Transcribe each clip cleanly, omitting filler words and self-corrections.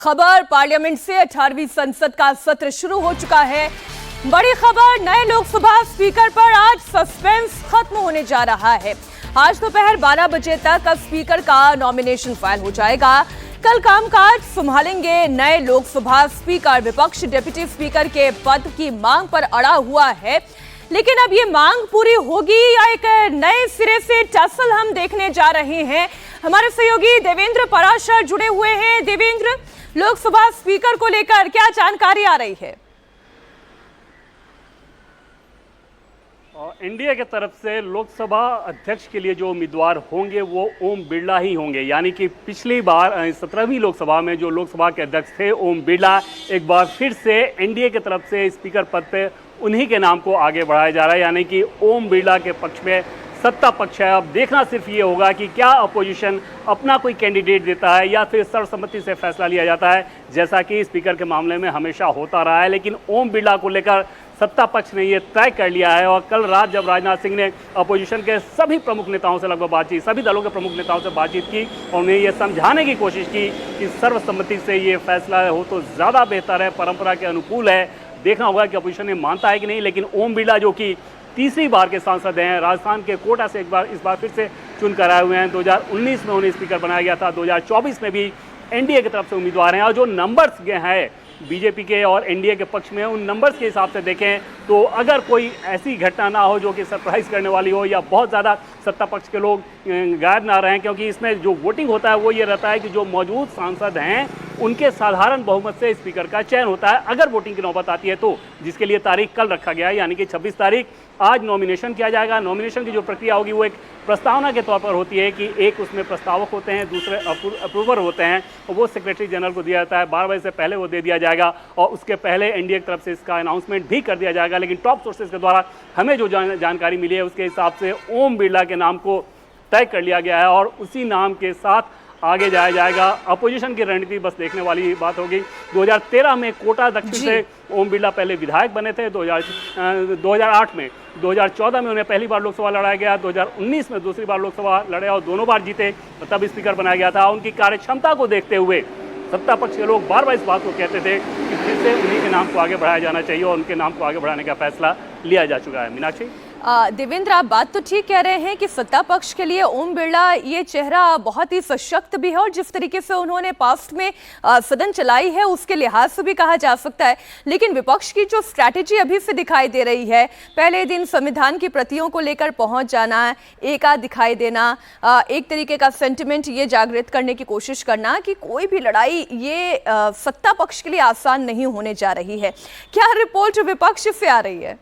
खबर पार्लियामेंट से 18वीं संसद का सत्र शुरू हो चुका है। बड़ी खबर, नए लोकसभा स्पीकर पर आज सस्पेंस खत्म होने जा रहा है। आज दोपहर 12 बजे तक स्पीकर का नॉमिनेशन फाइल हो जाएगा। कल कामकाज संभालेंगे नए लोकसभा स्पीकर। विपक्ष डिप्टी स्पीकर के पद की मांग पर अड़ा हुआ है, लेकिन अब ये मांग पूरी होगी या एक नए सिरे से टसल हम देखने जा रहे हैं। हमारे सहयोगी देवेंद्र पराशर जुड़े हुए हैं। देवेंद्र, लोकसभा स्पीकर को लेकर क्या जानकारी आ रही है? एनडीए की तरफ से लोकसभा अध्यक्ष के लिए जो उम्मीदवार होंगे वो ओम बिरला ही होंगे। यानी कि पिछली बार 17वीं लोकसभा में जो लोकसभा के अध्यक्ष थे ओम बिरला, एक बार फिर से एनडीए की तरफ से स्पीकर पद पे उन्हीं के नाम को आगे बढ़ाया जा रहा है। यानी कि ओम बिरला के पक्ष में सत्ता पक्ष है। अब देखना सिर्फ ये होगा कि क्या अपोजिशन अपना कोई कैंडिडेट देता है या फिर सर्वसम्मति से फैसला लिया जाता है, जैसा कि स्पीकर के मामले में हमेशा होता रहा है। लेकिन ओम बिरला को लेकर सत्ता पक्ष ने ये तय कर लिया है। और कल रात जब राजनाथ सिंह ने अपोजिशन के सभी प्रमुख नेताओं से लगभग बातचीत, सभी दलों के प्रमुख नेताओं से बातचीत की और उन्हें ये समझाने की कोशिश की कि सर्वसम्मति से ये फैसला हो तो ज़्यादा बेहतर है, परंपरा के अनुकूल है। देखना होगा कि अपोजिशन ने मानता है कि नहीं। लेकिन ओम बिरला जो कि तीसरी बार के सांसद हैं, राजस्थान के कोटा से इस बार फिर से चुन कर आए हुए हैं। 2019 में उन्हें स्पीकर बनाया गया था, 2024 में भी एनडीए की तरफ से उम्मीदवार हैं। और जो नंबर्स हैं बीजेपी के और एनडीए के पक्ष में, उन नंबर्स के हिसाब से देखें तो अगर कोई ऐसी घटना ना हो जो कि सरप्राइज करने वाली हो या बहुत ज़्यादा सत्ता पक्ष के लोग गायब ना रहें, क्योंकि इसमें जो वोटिंग होता है वो ये रहता है कि जो मौजूद सांसद हैं उनके साधारण बहुमत से स्पीकर का चयन होता है अगर वोटिंग की नौबत आती है तो, जिसके लिए तारीख कल रखा गया है, यानी कि 26 तारीख। आज नॉमिनेशन किया जाएगा। नॉमिनेशन की जो प्रक्रिया होगी वो एक प्रस्तावना के तौर पर होती है कि एक उसमें प्रस्तावक होते हैं, दूसरे अप्रूवर होते हैं, और वो सेक्रेटरी जनरल को दिया जाता है। 12 बजे से पहले वो दे दिया जाएगा और उसके पहले एनडीए की तरफ से इसका अनाउंसमेंट भी कर दिया जाएगा। लेकिन टॉप सोर्सेज के द्वारा हमें जो जानकारी मिली है उसके हिसाब से ओम बिरला के नाम को तय कर लिया गया है और उसी नाम के साथ आगे जाया जाएगा। अपोजिशन की रणनीति बस देखने वाली बात होगी। 2013 में कोटा दक्षिण से ओम बिरला पहले विधायक बने थे, 2008 में, 2014 में उन्हें पहली बार लोकसभा लड़ाया गया, 2019 में दूसरी बार लोकसभा लड़े और दोनों बार जीते, तब स्पीकर बनाया गया था। उनकी कार्यक्षमता को देखते हुए सत्ता पक्ष के लोग बार बार इस बात को कहते थे कि फिर से उन्हीं के नाम को आगे बढ़ाया जाना चाहिए और उनके नाम को आगे बढ़ाने का फैसला लिया जा चुका है। मीनाक्षी, देवेंद्र, आप बात तो ठीक कह रहे हैं कि सत्ता पक्ष के लिए ओम बिरला ये चेहरा बहुत ही सशक्त भी है और जिस तरीके से उन्होंने पास्ट में सदन चलाई है उसके लिहाज से भी कहा जा सकता है। लेकिन विपक्ष की जो स्ट्रैटेजी अभी से दिखाई दे रही है, पहले दिन संविधान की प्रतियों को लेकर पहुंच जाना, एकाध दिखाई देना, एक तरीके का सेंटिमेंट ये जागृत करने की कोशिश करना कि कोई भी लड़ाई ये सत्ता पक्ष के लिए आसान नहीं होने जा रही है। क्या रिपोर्ट विपक्ष से आ रही है?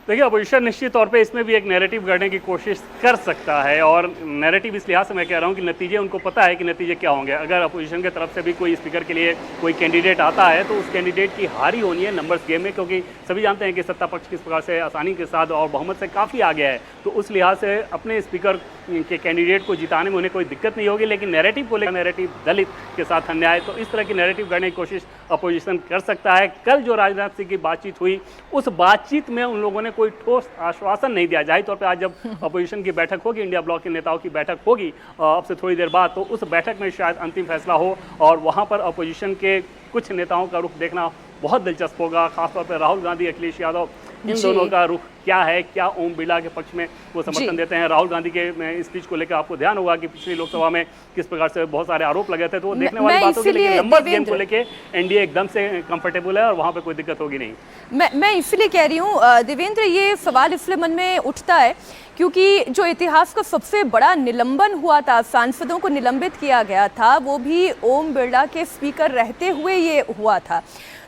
देखिए, अपोजिशन निश्चित तौर पे इसमें भी एक नैरेटिव गढ़ने की कोशिश कर सकता है और नैरेटिव इस लिहाज से मैं कह रहा हूँ कि नतीजे उनको पता है कि नतीजे क्या होंगे। अगर अपोजिशन की तरफ से भी कोई स्पीकर के लिए कोई कैंडिडेट आता है तो उस कैंडिडेट की हार ही होनी है नंबर्स गेम में, क्योंकि सभी जानते हैं कि सत्ता पक्ष किस प्रकार से आसानी के साथ और बहुमत से काफ़ी आगे है। तो उस लिहाज से अपने स्पीकर के कैंडिडेट को जिताने में उन्हें कोई दिक्कत नहीं होगी। लेकिन नैरेटिव को लेकर, नैरेटिव दलित के साथ अन्याय, तो इस तरह की नैरेटिव गढ़ने की कोशिश अपोजिशन कर सकता है। कल जो राजनाथ सिंह की बातचीत हुई, उस बातचीत में उन लोगों ने कोई ठोस आश्वासन नहीं दिया। जाहिर तौर पे आज जब अपोजिशन की बैठक होगी, इंडिया ब्लॉक के नेताओं की बैठक होगी अब से थोड़ी देर बाद, तो उस बैठक में शायद अंतिम फैसला हो और वहां पर अपोजिशन के कुछ नेताओं का रुख देखना बहुत दिलचस्प होगा। खासतौर पर राहुल गांधी, अखिलेश यादव, इन दोनों का रुख क्या है, क्या ओम बिरला के पक्ष में वो समर्थन देते हैं। राहुल गांधी के स्पीच को लेकर आपको ध्यान होगा कि पिछली लोकसभा में किस प्रकार से बहुत सारे आरोप लगे थे, तो वो देखने वाली बात होगी। लेकिन नंबर गेम को लेकर एनडीए एकदम से कंफर्टेबल है और वहां पे कोई दिक्कत होगी नहीं। मैं इसलिए कह रही हूँ देवेंद्र, ये सवाल इसलिए मन में उठता है क्योंकि जो इतिहास का सबसे बड़ा निलंबन हुआ था, सांसदों को निलंबित किया गया था, वो भी ओम बिरला के स्पीकर रहते हुए ये हुआ था।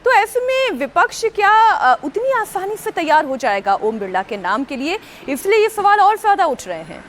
तो ऐसे में विपक्ष क्या उतनी आसानी से तैयार हो जाएगा ओम बिरला के नाम के लिए? इसलिए ये सवाल और ज्यादा उठ रहे हैं।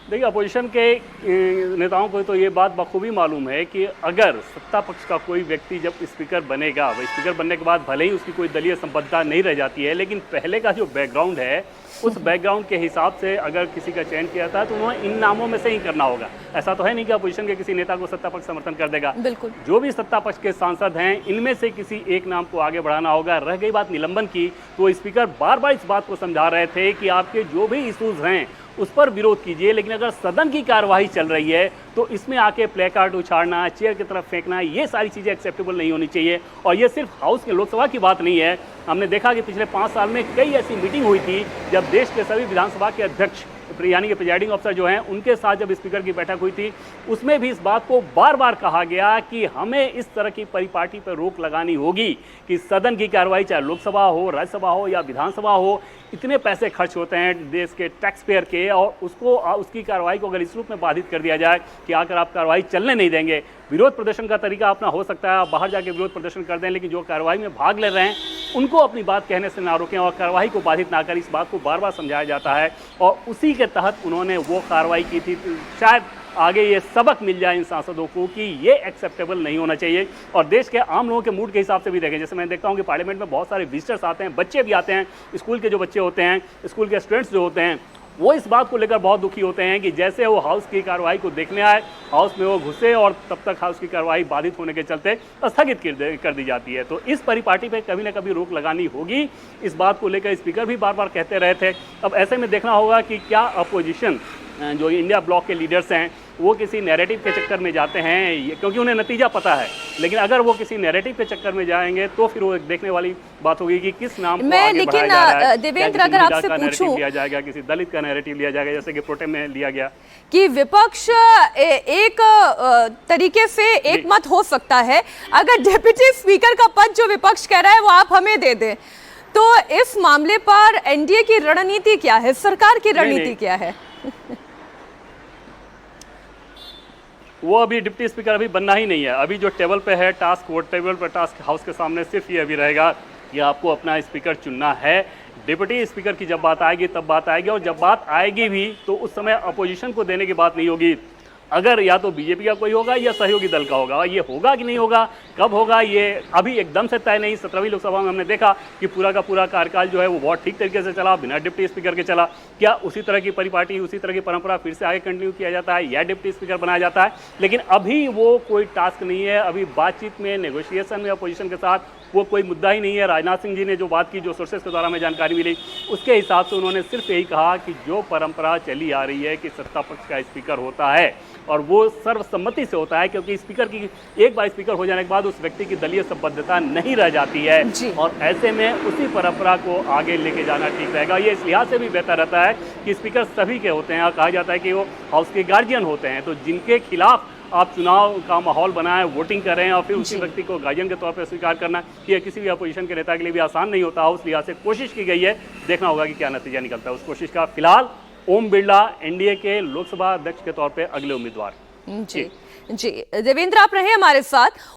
देखिए, अपोजिशन के नेताओं को तो ये बात बखूबी मालूम है कि अगर सत्ता पक्ष का कोई व्यक्ति जब स्पीकर बनेगा, वह स्पीकर बनने के बाद भले ही उसकी कोई दलीय संबद्धता नहीं रह जाती है, लेकिन पहले का जो बैकग्राउंड है उस बैकग्राउंड के हिसाब से अगर किसी का चयन किया जाता है तो उन्हें इन नामों में से ही करना होगा। ऐसा तो है नहीं कि अपोजिशन के किसी नेता को सत्ता पक्ष समर्थन कर देगा। बिल्कुल, जो भी सत्ता पक्ष के सांसद हैं इनमें से किसी एक नाम को आगे बढ़ाना होगा। रह गई बात निलंबन की, तो स्पीकर बार बार इस बात को समझा रहे थे कि आपके जो भी इशूज हैं उस पर विरोध कीजिए, लेकिन अगर सदन की कार्यवाही चल रही है तो इसमें आके प्ले कार्ड उछाड़ना, चेयर की तरफ फेंकना, ये सारी चीज़ें एक्सेप्टेबल नहीं होनी चाहिए। और ये सिर्फ हाउस के लोकसभा की बात नहीं है, हमने देखा कि पिछले 5 साल में कई ऐसी मीटिंग हुई थी जब देश के सभी विधानसभा के अध्यक्ष यानी कि प्रिजाइडिंग अफसर जो हैं उनके साथ जब स्पीकर की बैठक हुई थी, उसमें भी इस बात को बार बार कहा गया कि हमें इस तरह की परिपाटी पर रोक लगानी होगी कि सदन की कार्रवाई चाहे लोकसभा हो, राज्यसभा हो या विधानसभा हो, इतने पैसे खर्च होते हैं देश के टैक्स पेयर के, और उसकी कार्रवाई को अगर इस रूप में बाधित कर दिया जाए कि आकर आप कार्रवाई चलने नहीं देंगे। विरोध प्रदर्शन का तरीका अपना हो सकता है, आप बाहर जाके विरोध प्रदर्शन कर दें, लेकिन जो कार्रवाई में भाग ले रहे हैं उनको अपनी बात कहने से ना रोकें और कार्रवाई को बाधित ना करें। इस बात को बार बार समझाया जाता है और उसी के तहत उन्होंने वो कार्रवाई की थी। शायद आगे ये सबक मिल जाए इन सांसदों को कि ये एक्सेप्टेबल नहीं होना चाहिए। और देश के आम लोगों के मूड के हिसाब से भी देखें, जैसे मैं देखता हूँ कि पार्लियामेंट में बहुत सारे विजिटर्स आते हैं, बच्चे भी आते हैं, स्कूल के जो बच्चे होते हैं, स्कूल के स्टूडेंट्स जो होते हैं, वो इस बात को लेकर बहुत दुखी होते हैं कि जैसे वो हाउस की कार्रवाई को देखने आए, हाउस में वो घुसे और तब तक हाउस की कार्रवाई बाधित होने के चलते स्थगित कर दी जाती है। तो इस परिपाटी पे कभी ना कभी रोक लगानी होगी, इस बात को लेकर स्पीकर भी बार बार कहते रहे थे। अब ऐसे में देखना होगा कि क्या अपोजिशन जो इंडिया ब्लॉक के लीडर्स हैं वो किसी नैरेटिव के चक्कर में जाते हैं, क्योंकि उन्हें नतीजा पता है, लेकिन अगर वो किसी नैरेटिव के चक्कर में जाएंगे तो फिर वो देखने वाली बात होगी कि किस नाम को आगे बढ़ाया जा रहा है। देवेंद्र, अगर आपसे पूछूं, लिया जाएगा, किसी दलित का नैरेटिव लिया जाएगा, जैसे कि प्रोटेम में लिया गया कि विपक्ष एक तरीके से एक मत हो सकता है, अगर डिप्टी स्पीकर का पद जो विपक्ष कह रहा है वो आप हमें दे दें, तो इस मामले पर एनडीए की रणनीति क्या है, सरकार की रणनीति क्या है? वो अभी डिप्टी स्पीकर अभी बनना ही नहीं है। अभी जो टेबल पे है टास्क, वो टेबल पर टास्क हाउस के सामने सिर्फ ये अभी रहेगा कि आपको अपना स्पीकर चुनना है। डिप्टी स्पीकर की जब बात आएगी तब बात आएगी, और जब बात आएगी भी तो उस समय अपोजिशन को देने की बात नहीं होगी। अगर या तो बीजेपी का कोई होगा या सहयोगी दल का होगा। ये होगा कि नहीं होगा, कब होगा, ये अभी एकदम से तय नहीं। 17वीं लोकसभा में हमने देखा कि पूरा का पूरा कार्यकाल जो है वो बहुत ठीक तरीके से चला, बिना डिप्टी स्पीकर के चला। क्या उसी तरह की परिपाटी, उसी तरह की परंपरा फिर से आगे कंटिन्यू किया जाता है या डिप्टी स्पीकर बनाया जाता है? लेकिन अभी वो कोई टास्क नहीं है। अभी बातचीत में, नेगोशिएशन में अपोजिशन के साथ वो कोई मुद्दा ही नहीं है। राजनाथ सिंह जी ने जो बात की, जो सोर्सेस के द्वारा हमें जानकारी मिली, उसके हिसाब से उन्होंने सिर्फ यही कहा कि जो परंपरा चली आ रही है कि सत्ता पक्ष का स्पीकर होता है और वो सर्वसम्मति से होता है, क्योंकि स्पीकर की एक बार स्पीकर हो जाने के बाद उस व्यक्ति की दलीय संबद्धता नहीं रह जाती है, और ऐसे में उसी परंपरा को आगे लेके जाना ठीक रहेगा। ये इस लिहाज से भी बेहतर रहता है कि स्पीकर सभी के होते हैं और कहा जाता है कि वो हाउस के गार्जियन होते हैं, तो जिनके खिलाफ आप चुनाव का माहौल बनाएं, वोटिंग करें और फिर उसी व्यक्ति को गार्जियन के तौर पर स्वीकार करना, ये किसी भी अपोजिशन के नेता के लिए भी आसान नहीं होता। उस लिहाज से कोशिश की गई है, देखना होगा कि क्या नतीजा निकलता है उस कोशिश का। फिलहाल ओम बिरला एनडीए के लोकसभा अध्यक्ष के तौर पे अगले उम्मीदवार। जी देवेंद्र, आप रहे हमारे साथ।